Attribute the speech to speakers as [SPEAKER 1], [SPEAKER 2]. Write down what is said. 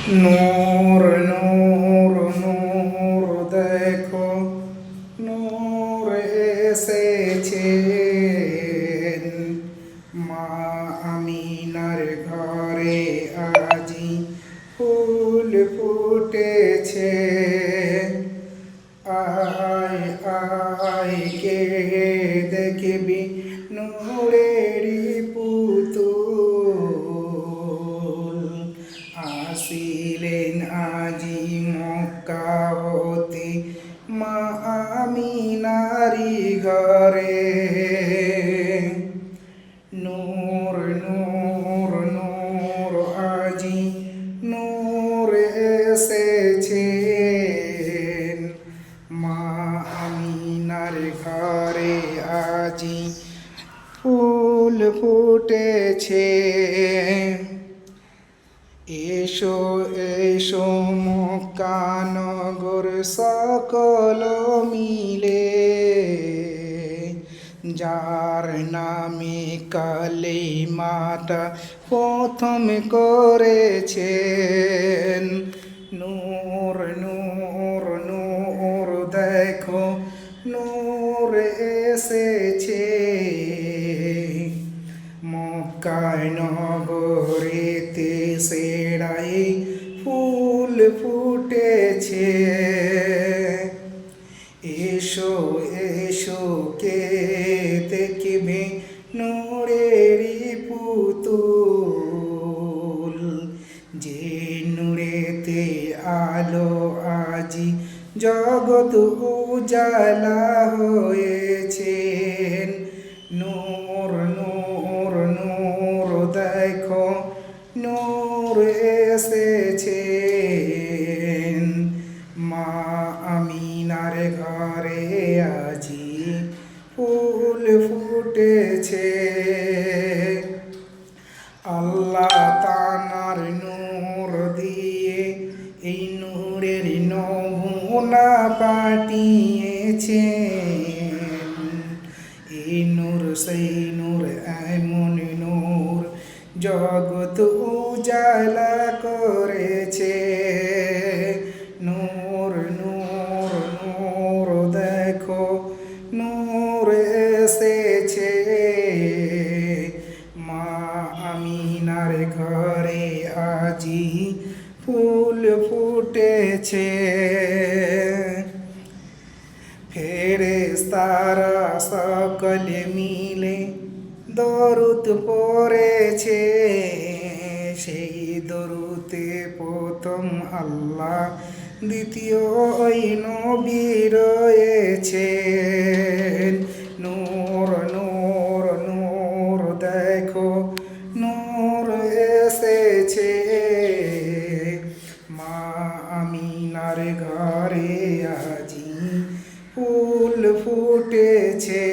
[SPEAKER 1] নূর নূর নূর দেখো নূর এসেছেন মা আমিনার ঘরে আজি ফুল ফুটেছে আয় আয় কে দেখবি নূরেরই পুতুল আসিলেন আজি মক্কা হতে মা আমিনারি ঘরে নূর নূর নূর আজি নূর এসেছেন মা আমিনার ঘরে আজি ফুল ফুটেছে এসো এসো মক্কা নগর সকল মিলে যার নামে কালেমাটা প্রথম করেছেন নূর নূর নূর দেখো নূর এসেছে মক্কায় নগরেতে সেরাই ফুল ফুটেছে এসো এসো কে দেখবে নূরেরই পুতুল যে নূরেতে আলো আজি জগৎ উজালা হয়েছেন নূর নূর নূর দেখো নূর এসেছেন মা আমিনার ঘরে আজি ফুল ফুটেছে আল্লাহ তানার নূর দিয়ে এই নূরের নমুনা পাঠিয়েছেন এই নূর সেই নূর এমন নূর জগৎ উজালা করেছে নূর নূর নূর দেখো নূর এসেছে মা আমিনার ঘরে আজি ফুল ফুটেছে ফেরেশতারা সকলে মিলে দরুদ পড়েছে সেই দরুদে প্রথম আল্লাহ দ্বিতীয় ওই নবী রয়েছেন নূর নূর নূর দেখো নূর এসেছে মা আমিনার ঘরে আজি ফুল ফুটেছে